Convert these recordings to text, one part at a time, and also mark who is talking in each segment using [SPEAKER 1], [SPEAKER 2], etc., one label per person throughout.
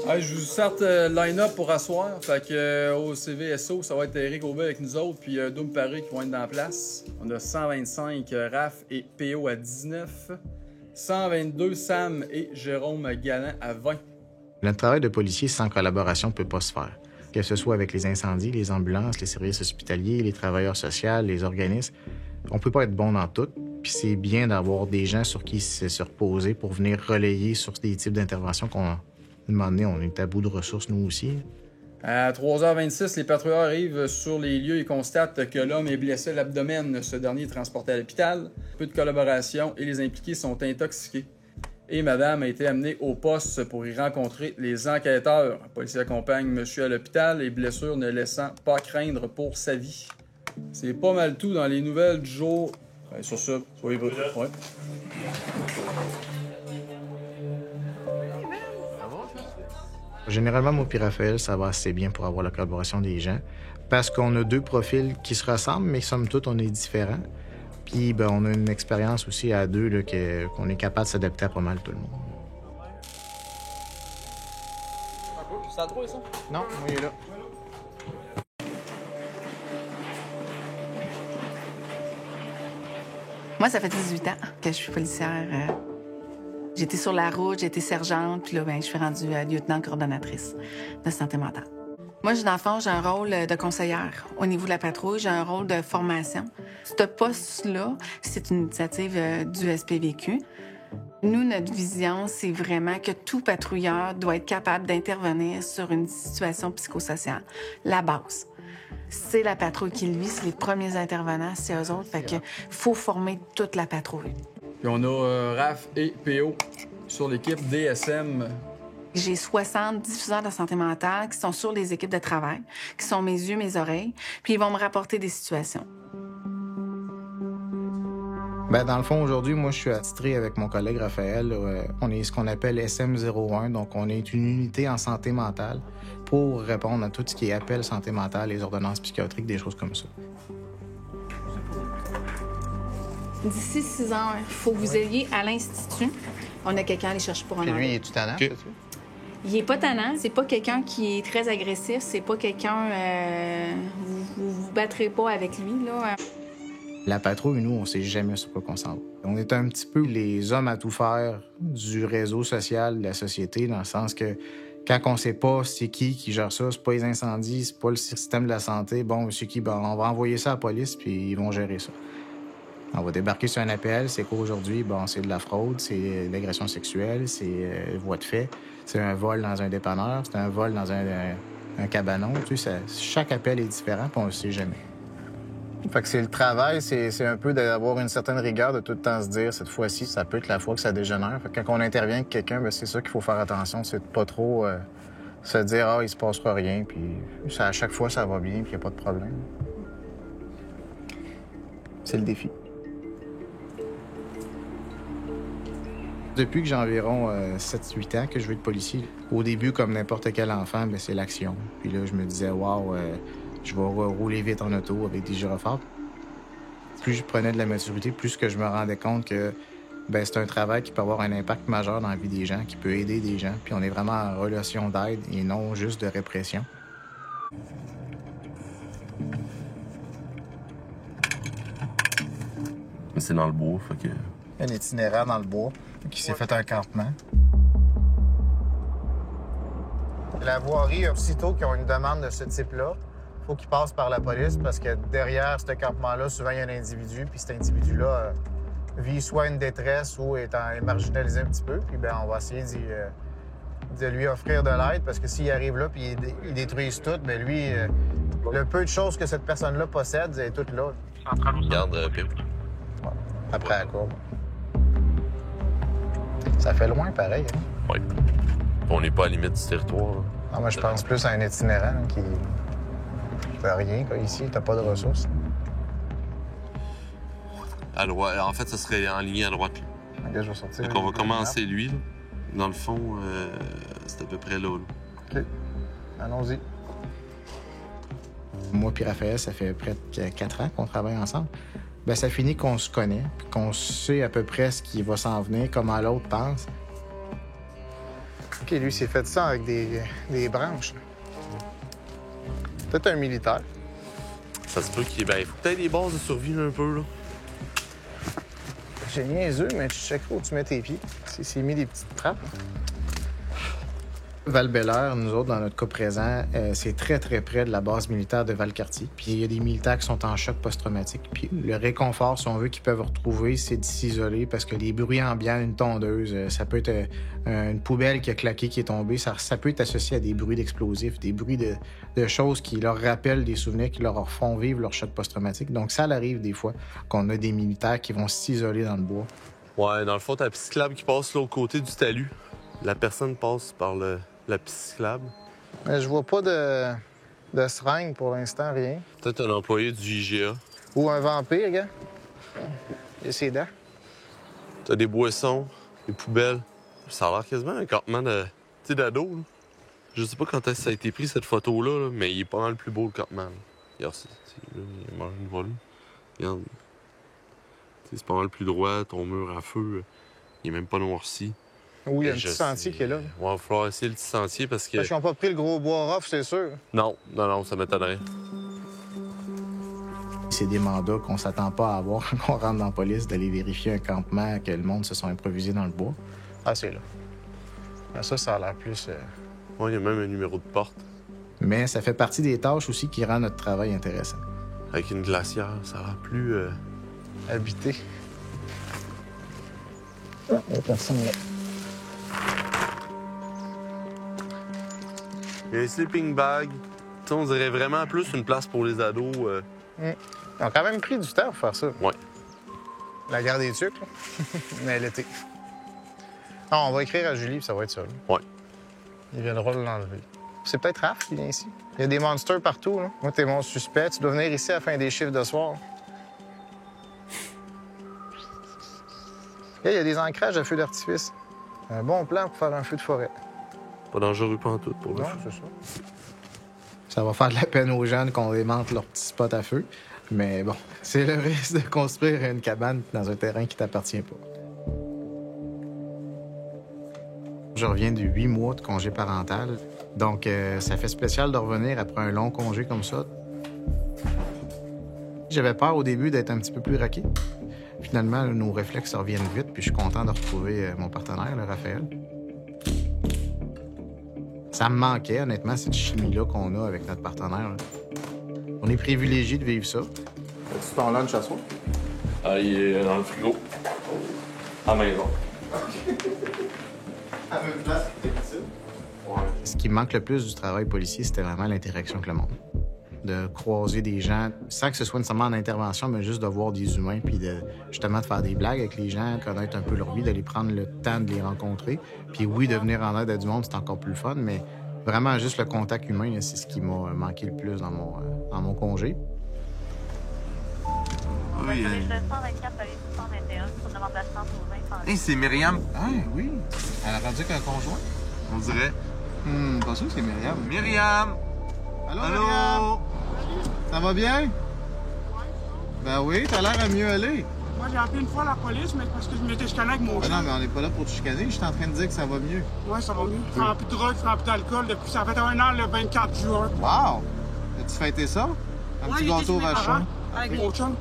[SPEAKER 1] Hey, je vous sorte le line-up pour asseoir. Fait que au CVSO, ça va être Eric Aubin avec nous autres, puis Doom Paré qui vont être dans la place. On a 125 Raph et PO à 19. 122 Sam et Jérôme Galland à 20.
[SPEAKER 2] Notre travail de policier sans collaboration ne peut pas se faire. Que ce soit avec les incendies, les ambulances, les services hospitaliers, les travailleurs sociaux, les organismes, on peut pas être bon dans tout. Puis c'est bien d'avoir des gens sur qui se reposer pour venir relayer sur des types d'interventions qu'on a. À un moment donné, on est à bout de ressources, nous aussi.
[SPEAKER 1] À 3h26, les patrouilleurs arrivent sur les lieux et constatent que l'homme est blessé à l'abdomen. Ce dernier est transporté à l'hôpital. Peu de collaboration et les impliqués sont intoxiqués. Et madame a été amenée au poste pour y rencontrer les enquêteurs. Le policier accompagne monsieur à l'hôpital, les blessures ne laissant pas craindre pour sa vie. C'est pas mal tout dans les nouvelles du jour. Sur ça, soyez prêts. Ouais.
[SPEAKER 2] Généralement, moi et Raphaël, ça va assez bien pour avoir la collaboration des gens parce qu'on a deux profils qui se ressemblent, mais somme toute, on est différents. Puis, ben, on a une expérience aussi à deux là, qu'on est capable de s'adapter à pas mal tout le monde.
[SPEAKER 1] C'est à 3, ça?
[SPEAKER 2] Non, moi, il est là.
[SPEAKER 3] Moi, ça fait 18 ans que je suis policière. J'étais sur la route, j'étais sergente, puis là, ben, je suis rendue lieutenant coordonnatrice de santé mentale. Moi, dans le fond, j'ai un rôle de conseillère. Au niveau de la patrouille, j'ai un rôle de formation. Ce poste-là, c'est une initiative du SPVQ. Nous, notre vision, c'est vraiment que tout patrouilleur doit être capable d'intervenir sur une situation psychosociale. La base. C'est la patrouille qui le vit, c'est les premiers intervenants, c'est eux autres. Fait que faut former toute la patrouille.
[SPEAKER 1] Puis on a Raph et PO sur l'équipe DSM.
[SPEAKER 3] J'ai 60 diffuseurs de santé mentale qui sont sur les équipes de travail, qui sont mes yeux, mes oreilles, puis ils vont me rapporter des situations.
[SPEAKER 2] Ben, dans le fond, aujourd'hui, moi, je suis attitré avec mon collègue Raphaël. On est ce qu'on appelle SM01, donc on est une unité en santé mentale pour répondre à tout ce qui est appel santé mentale, les ordonnances psychiatriques, des choses comme ça.
[SPEAKER 3] D'ici 6 ans, il faut que vous ayez à l'Institut. On a quelqu'un à aller chercher pour un
[SPEAKER 2] Puis lui,
[SPEAKER 3] emploi.
[SPEAKER 2] il est tout tannant,
[SPEAKER 4] Okay.
[SPEAKER 3] Il est pas tannant, c'est pas quelqu'un qui est très agressif, c'est pas quelqu'un... vous battrez pas avec lui, là.
[SPEAKER 2] La patrouille, nous, on sait jamais sur quoi qu'on s'en va. On est un petit peu les hommes à tout faire du réseau social de la société, dans le sens que quand on sait pas c'est qui gère ça, c'est pas les incendies, c'est pas le système de la santé, bon, c'est qui, ben, on va envoyer ça à la police, puis ils vont gérer ça. On va débarquer sur un appel, c'est quoi aujourd'hui? Bon, c'est de la fraude, c'est de l'agression sexuelle, c'est voie de fait, c'est un vol dans un dépanneur, c'est un vol dans un cabanon. Tu sais, chaque appel est différent, puis on le sait jamais. Fait que c'est le travail, c'est un peu d'avoir une certaine rigueur, de tout le temps se dire, cette fois-ci, ça peut être la fois que ça dégénère. Fait que quand on intervient avec quelqu'un, ben, c'est ça qu'il faut faire attention, c'est de pas trop se dire, ah, il se passera rien, puis à chaque fois, ça va bien, puis il n'y a pas de problème. C'est le défi. Depuis que j'ai environ 7-8 ans que je veux être policier, au début, comme n'importe quel enfant, ben, c'est l'action. Puis là, je me disais, waouh, je vais rouler vite en auto avec des gyrophares. Plus je prenais de la maturité, plus que je me rendais compte que ben, c'est un travail qui peut avoir un impact majeur dans la vie des gens, qui peut aider des gens. Puis on est vraiment en relation d'aide et non juste de répression.
[SPEAKER 4] C'est dans le bois, fait que...
[SPEAKER 2] Un itinéraire dans le bois qui s'est fait un campement. La voirie, aussitôt qu'ils ont une demande de ce type-là, il faut qu'ils passent par la police parce que derrière ce campement-là, souvent, il y a un individu, puis cet individu-là vit soit une détresse ou est marginalisé un petit peu. Puis ben, on va essayer de lui offrir de l'aide parce que s'il arrive là puis ils détruisent tout, bien lui, le peu de choses que cette personne-là possède, est tout là.
[SPEAKER 4] Regarde, Pio.
[SPEAKER 2] Ouais. Après la courbe. Ça fait loin, pareil. Hein?
[SPEAKER 4] Oui. On n'est pas à la limite du territoire.
[SPEAKER 2] Ah, moi, je pense plus à un itinérant là, qui fait rien, quoi, ici. T'as pas de ressources.
[SPEAKER 4] À droite. En fait, ça serait en ligne à droite.
[SPEAKER 2] Ok, je vais sortir.
[SPEAKER 4] Donc, on va commencer lui. Là. Dans le fond, c'est à peu près là.
[SPEAKER 2] OK. Allons-y. Moi et Raphaël, ça fait près de 4 ans qu'on travaille ensemble. Bien, ça finit qu'on se connaît, puis qu'on sait à peu près ce qui va s'en venir, comment l'autre pense. OK, lui, il s'est fait ça avec des branches. Peut-être un militaire.
[SPEAKER 4] Ça se peut qu'il il faut peut-être des bases de survie un peu, là.
[SPEAKER 2] J'ai niaiseux, mais tu checkeras où tu mets tes pieds. C'est mis des petites trappes. Val-Bélair, nous autres, dans notre cas présent, c'est très, très près de la base militaire de Valcartier. Puis il y a des militaires qui sont en choc post-traumatique. Puis le réconfort, si on veut, qu'ils peuvent retrouver, c'est de s'isoler parce que les bruits ambiants, une tondeuse, ça peut être une poubelle qui a claqué, qui est tombée, ça peut être associé à des bruits d'explosifs, des bruits de choses qui leur rappellent des souvenirs, qui leur font vivre leur choc post-traumatique. Donc ça arrive des fois qu'on a des militaires qui vont s'isoler dans le bois.
[SPEAKER 4] Ouais, dans le fond, t'as la piste cyclable qui passe l'autre côté du talus. La personne passe par la piste cyclable.
[SPEAKER 2] Mais je vois pas de seringue pour l'instant, rien.
[SPEAKER 4] Peut-être un employé du IGA.
[SPEAKER 2] Ou un vampire, gars. Il a ses dents.
[SPEAKER 4] T'as des boissons, des poubelles. Ça a l'air quasiment un campement d'ado, là. Je sais pas quand ça a été pris, cette photo-là, mais il est pas mal le plus beau, le campement. Là. Regarde, il mange une volée. Regarde. C'est pas mal plus droit, ton mur à feu, il est même pas noirci.
[SPEAKER 2] Oui, il y a un petit sentier qui est là.
[SPEAKER 4] Ouais, il va falloir essayer le petit sentier parce que...
[SPEAKER 2] Parce qu'ils n'ont pas pris le gros bois rough, c'est sûr.
[SPEAKER 4] Non, ça m'étonnerait.
[SPEAKER 2] C'est des mandats qu'on s'attend pas à avoir quand on rentre dans la police, d'aller vérifier un campement que le monde se sont improvisés dans le bois. Ah, c'est là. Ben, ça a l'air plus...
[SPEAKER 4] Ouais, il y a même un numéro de porte.
[SPEAKER 2] Mais ça fait partie des tâches aussi qui rendent notre travail intéressant.
[SPEAKER 4] Avec une glacière, ça a l'air plus...
[SPEAKER 2] Habité. Ah, il y a personne là.
[SPEAKER 4] Il y a un sleeping bag. T'sais, on dirait vraiment plus une place pour les ados.
[SPEAKER 2] Ils ont quand même pris du temps pour faire ça.
[SPEAKER 4] Ouais.
[SPEAKER 2] La guerre des tucs, là. Mais l'été. Non, on va écrire à Julie, puis ça va être ça. Là.
[SPEAKER 4] Ouais.
[SPEAKER 2] Il viendra l'enlever. C'est peut-être Raph qui vient ici. Il y a des monsters partout, là. Moi, t'es mon suspect. Tu dois venir ici à la fin des chiffres de soir. Il y a des ancrages à feu d'artifice. Un bon plan pour faire un feu de forêt.
[SPEAKER 4] Pas dangereux pantoute pour le
[SPEAKER 2] Non,
[SPEAKER 4] feu.
[SPEAKER 2] c'est ça. Ça va faire de la peine aux jeunes qu'on démente leur petit spot à feu. Mais bon, c'est le risque de construire une cabane dans un terrain qui t'appartient pas. Je reviens de 8 mois de congé parental. Donc, ça fait spécial de revenir après un long congé comme ça. J'avais peur au début d'être un petit peu plus raqué. Finalement, là, nos réflexes reviennent vite, puis je suis content de retrouver mon partenaire, là, Raphaël. Ça me manquait, honnêtement, cette chimie-là qu'on a avec notre partenaire. Là. On est privilégié de vivre ça. As-tu ton lunch à soir?
[SPEAKER 4] Ah, il est dans le frigo. À la maison.
[SPEAKER 2] À la même place que d'habitude? Ouais. Ce qui me manque le plus du travail policier, c'était vraiment l'interaction avec le monde. De croiser des gens, sans que ce soit nécessairement en intervention, mais juste de voir des humains, puis justement de faire des blagues avec les gens, connaître un peu leur vie, d'aller prendre le temps de les rencontrer. Puis oui, de venir en aide à du monde, c'est encore plus fun, mais vraiment juste le contact humain, c'est ce qui m'a manqué le plus dans mon congé.
[SPEAKER 5] Oui. Hey, c'est Myriam.
[SPEAKER 2] Ah oui, elle a rendu avec un conjoint.
[SPEAKER 5] On dirait.
[SPEAKER 2] Pas sûr que c'est Myriam.
[SPEAKER 5] Myriam!
[SPEAKER 2] Allô,
[SPEAKER 5] Allô?
[SPEAKER 2] Myriam? Ça va bien? Ben oui, t'as l'air à mieux aller.
[SPEAKER 6] Moi, j'ai appelé une fois la police, mais parce que je m'étais chicané avec mon
[SPEAKER 2] Ben
[SPEAKER 6] chien.
[SPEAKER 2] non, mais on n'est pas là pour te chicaner. Je suis en train de dire que ça va mieux.
[SPEAKER 6] Ouais, ça va mieux. Je prends plus de drogue, je prends plus d'alcool. Depuis, ça fait 1 an, le 24 juin.
[SPEAKER 2] Wow! As-tu fêté ça? Un petit gâteau vachon?
[SPEAKER 6] Avec mon chum.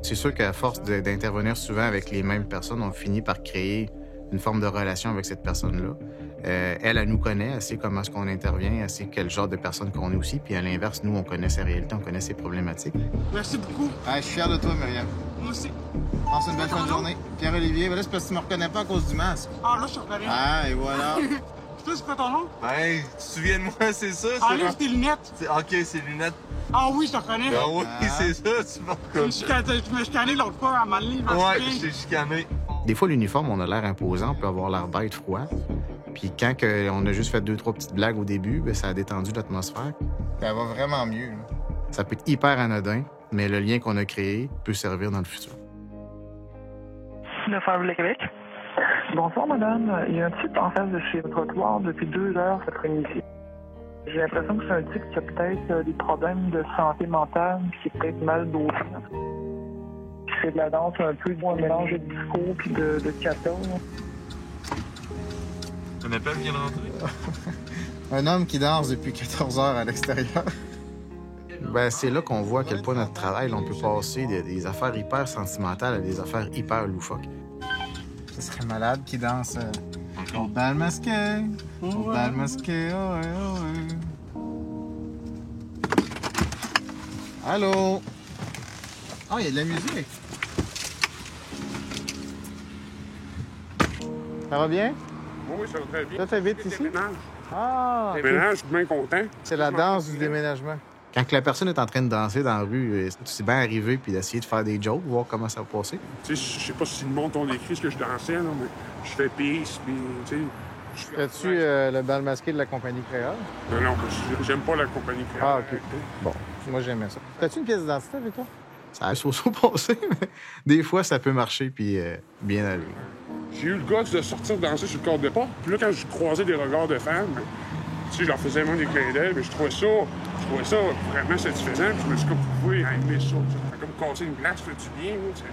[SPEAKER 2] C'est sûr qu'à force d'intervenir souvent avec les mêmes personnes, on finit par créer une forme de relation avec cette personne-là. Elle nous connaît, elle sait comment est-ce qu'on intervient, elle sait quel genre de personne qu'on est aussi. Puis à l'inverse, nous, on connaît sa réalité, on connaît ses problématiques.
[SPEAKER 6] Merci beaucoup.
[SPEAKER 2] Je suis fier de toi, Myriam.
[SPEAKER 6] Moi aussi.
[SPEAKER 2] Passe une belle fin de journée. Pierre-Olivier, ben là, c'est parce que tu me reconnais pas à cause du masque.
[SPEAKER 6] Ah, là, je te reconnais.
[SPEAKER 2] Ah, et voilà.
[SPEAKER 6] Toi, c'est quoi ton nom?
[SPEAKER 5] Hey, tu te souviens de moi, c'est ça?
[SPEAKER 6] Enlève tes lunettes.
[SPEAKER 5] Ok, c'est lunettes.
[SPEAKER 6] Ah oui, je te reconnais.
[SPEAKER 5] Ah oui, c'est ça, tu m'as reconnu.
[SPEAKER 6] Tu m'as chicané l'autre fois à Manly.
[SPEAKER 5] Ouais, je t'ai chicané.
[SPEAKER 2] Des fois, l'uniforme, on a l'air imposant, on peut avoir l'air bête, froid. Puis quand on a juste fait 2-3 petites blagues au début, ben, ça a détendu l'atmosphère. Ça va vraiment mieux. Là. Ça peut être hyper anodin, mais le lien qu'on a créé peut servir dans le futur.
[SPEAKER 7] Le Phare Québec. Bonsoir, madame. Il y a un type en face de chez le trottoir depuis 2 heures cet après-midi. J'ai l'impression que c'est un type qui a peut-être des problèmes de santé mentale, qui est peut-être mal dosé. Qui fait de la danse un peu, un mélange de disco puis de kata.
[SPEAKER 4] Un appel vient de rentrer?
[SPEAKER 2] Un homme qui danse depuis 14 heures à l'extérieur. Ben, c'est là qu'on voit à quel point notre travail, on peut passer des affaires hyper sentimentales à des affaires hyper loufoques. Ce serait malade qui danse au bal masqué, au bal masqué, oh ouais, oh ouais. Allô? Ah, il y a de la musique. Ça va bien?
[SPEAKER 6] Oui, ça va très bien.
[SPEAKER 2] Toi, t'habites ici?
[SPEAKER 6] Déménage.
[SPEAKER 2] Ah!
[SPEAKER 6] Déménage, je suis bien content.
[SPEAKER 2] C'est la danse du déménagement. Quand la personne est en train de danser dans la rue, c'est bien arrivé puis d'essayer de faire des jokes, voir comment ça va passer.
[SPEAKER 6] Tu sais, je sais pas si le monde ont écrit ce que je dansais, là, mais je fais peace, puis, tu sais...
[SPEAKER 2] Fais-tu le bal masqué de la compagnie créole?
[SPEAKER 6] Non, j'aime pas la compagnie créole.
[SPEAKER 2] Ah, OK. Bon, moi, j'aimais ça. T'as-tu une pièce d'identité avec toi? Ça a so-so passé, mais des fois, ça peut marcher puis bien aller.
[SPEAKER 6] J'ai eu le goût de sortir danser sur le corps de départ. Puis là, quand je croisais des regards de femmes, tu sais, je leur faisais vraiment des clins d'œil, mais je trouvais ça vraiment satisfaisant. Puis je me suis comme prouvé à aimer ça. Ça fait comme casser une glace, fait du bien, tu sais.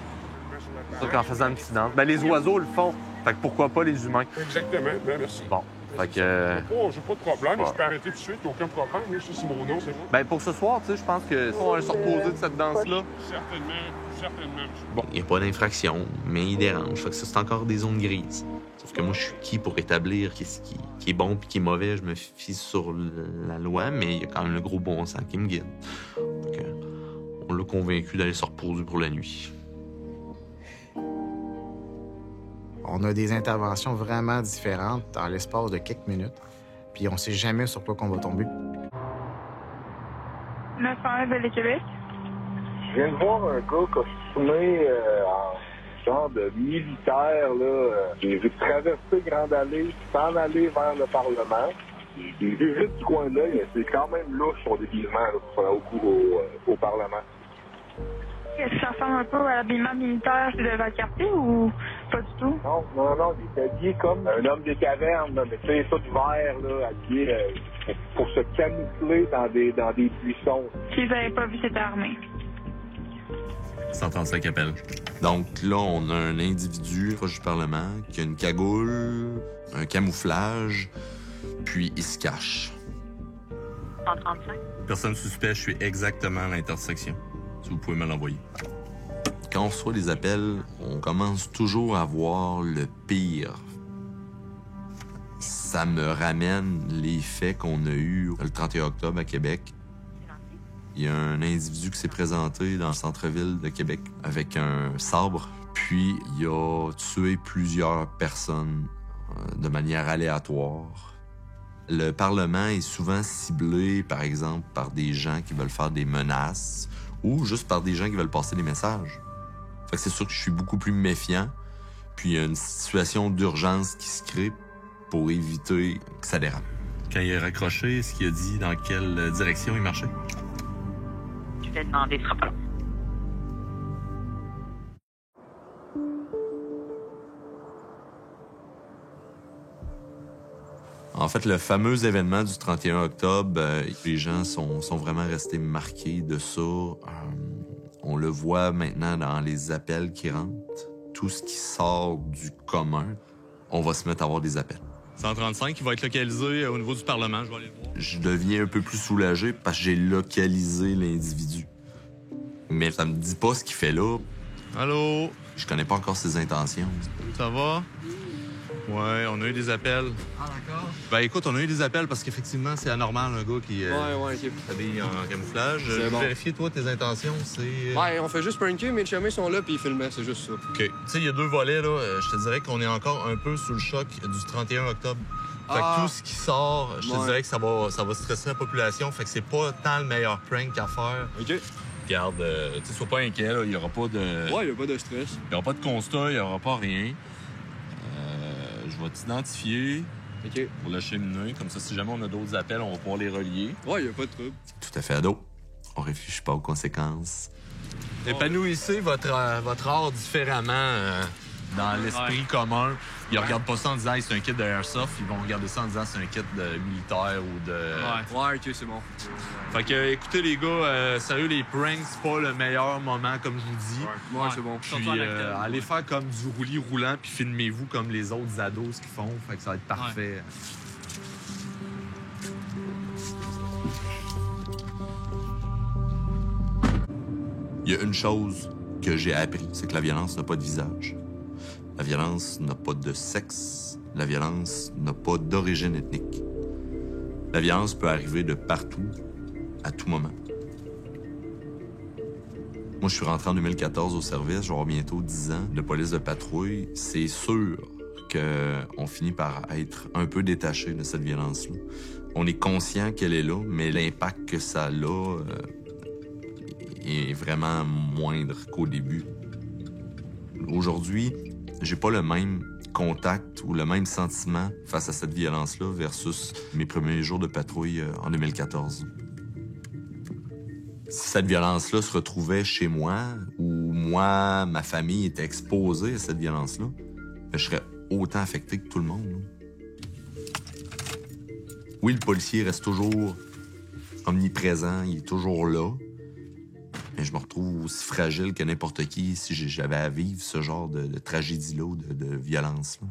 [SPEAKER 4] C'est sûr qu'en faisant une petite danse. Ben, les oiseaux le font. Fait que pourquoi pas les humains?
[SPEAKER 6] Exactement, ben merci.
[SPEAKER 4] Bon. Fait que.
[SPEAKER 6] J'ai pas de problème, je peux arrêter tout de suite, aucun problème. Ça, c'est mon nom, c'est bon.
[SPEAKER 4] Ben, pour ce soir, tu sais, je pense que on va se reposer de cette danse-là.
[SPEAKER 6] Certainement.
[SPEAKER 4] Bon, il n'y a pas d'infraction, mais il dérange. Fait que ça, c'est encore des zones grises. Sauf que moi, je suis qui pour établir qu'est-ce qui est bon puis qui est mauvais? Je me fie sur la loi, mais il y a quand même le gros bon sens qui me guide. Fait que, on l'a convaincu d'aller se reposer pour la nuit.
[SPEAKER 2] On a des interventions vraiment différentes dans l'espace de quelques minutes, puis on sait jamais sur quoi qu'on va tomber.
[SPEAKER 7] 901 Belle-Québec.
[SPEAKER 8] Je viens de voir un gars costumé en genre de militaire, là. J'ai vu traverser Grande Allée, s'en aller vers le Parlement. J'ai vu vite du coin de l'œil, c'est quand même louche son déguisement là, pour faire au coup au Parlement.
[SPEAKER 7] Est-ce que ça ressemble un peu à l'habillement militaire de Valcartier ou pas du tout?
[SPEAKER 8] Non, il est habillé comme un homme des cavernes, là, mais tu sais, ça du vert, là, habillé pour se camoufler dans des buissons.
[SPEAKER 7] Si vous n'avez pas vu, c'était armé.
[SPEAKER 4] 135 appels. Donc là, on a un individu proche du Parlement qui a une cagoule, un camouflage, puis il se cache.
[SPEAKER 7] 135.
[SPEAKER 4] Personne suspecte, je suis exactement à l'intersection. Si vous pouvez me l'envoyer. Quand on reçoit des appels, on commence toujours à voir le pire. Ça me ramène les faits qu'on a eus le 31 octobre à Québec. Il y a un individu qui s'est présenté dans le centre-ville de Québec avec un sabre, puis il a tué plusieurs personnes de manière aléatoire. Le Parlement est souvent ciblé, par exemple, par des gens qui veulent faire des menaces ou juste par des gens qui veulent passer des messages. Fait que c'est sûr que je suis beaucoup plus méfiant, puis il y a une situation d'urgence qui se crée pour éviter que ça dérape. Quand il est raccroché, est-ce qu'il a dit dans quelle direction il marchait?
[SPEAKER 7] Je vais demander, ce sera pas long.
[SPEAKER 4] En fait, le fameux événement du 31 octobre, les gens sont vraiment restés marqués de ça. On le voit maintenant dans les appels qui rentrent. Tout ce qui sort du commun, on va se mettre à avoir des appels. 135 qui va être localisé au niveau du Parlement, je vais aller le voir. Je deviens un peu plus soulagé parce que j'ai localisé l'individu. Mais ça me dit pas ce qu'il fait là. Allô? Je connais pas encore ses intentions. Ça va? Ouais, on a eu des appels.
[SPEAKER 5] Ah, d'accord.
[SPEAKER 4] Ben écoute, on a eu des appels parce qu'effectivement, c'est anormal, un gars qui
[SPEAKER 5] OK.
[SPEAKER 4] s'habille en camouflage.
[SPEAKER 5] C'est bon.
[SPEAKER 4] Vérifier, toi, tes intentions, c'est...
[SPEAKER 5] Ouais, on fait juste pranker, mais les chumés sont là puis ils filmaient, c'est juste ça.
[SPEAKER 4] OK. Tu sais, il y a deux volets, là. Je te dirais qu'on est encore un peu sous le choc du 31 octobre. Fait que tout ce qui sort, je te dirais que ça va stresser la population. Fait que c'est pas tant le meilleur prank à faire.
[SPEAKER 5] OK.
[SPEAKER 4] Regarde, tu sais, sois pas inquiet, là. Il y aura pas de...
[SPEAKER 5] Ouais, il y a pas de stress.
[SPEAKER 4] Il y aura pas de constat, il y aura pas rien. Je vais t'identifier pour le cheminer. Comme ça, si jamais on a d'autres appels, on va pouvoir les relier.
[SPEAKER 5] Ouais, il n'y a pas de trouble.
[SPEAKER 4] Tout à fait, ado. On réfléchit pas aux conséquences. Épanouissez votre art différemment
[SPEAKER 9] Dans l'esprit commun, ils regardent pas ça en disant hey, c'est un kit de airsoft, ils vont regarder ça en disant c'est un kit de militaire ou de...
[SPEAKER 5] Ouais, ok, c'est bon.
[SPEAKER 9] Fait que, écoutez les gars, sérieux, les pranks, c'est pas le meilleur moment, comme je vous dis.
[SPEAKER 5] Ouais, c'est bon.
[SPEAKER 9] Puis allez faire comme du roulis roulant, puis filmez-vous comme les autres ados qui font. Fait que ça va être parfait.
[SPEAKER 10] Il y a une chose que j'ai appris, c'est que la violence n'a pas de visage. La violence n'a pas de sexe. La violence n'a pas d'origine ethnique. La violence peut arriver de partout, à tout moment. Moi, je suis rentré en 2014 au service, je vais avoir bientôt 10 ans de police de patrouille. C'est sûr qu'on finit par être un peu détaché de cette violence-là. On est conscient qu'elle est là, mais l'impact que ça a est vraiment moindre qu'au début. Aujourd'hui, j'ai pas le même contact ou le même sentiment face à cette violence-là versus mes premiers jours de patrouille en 2014. Si cette violence-là se retrouvait chez moi ou moi, ma famille était exposée à cette violence-là, je serais autant affecté que tout le monde. Oui, le policier reste toujours omniprésent, il est toujours là. Mais je me retrouve aussi fragile que n'importe qui si j'avais à vivre ce genre de tragédie-là ou de violence-là.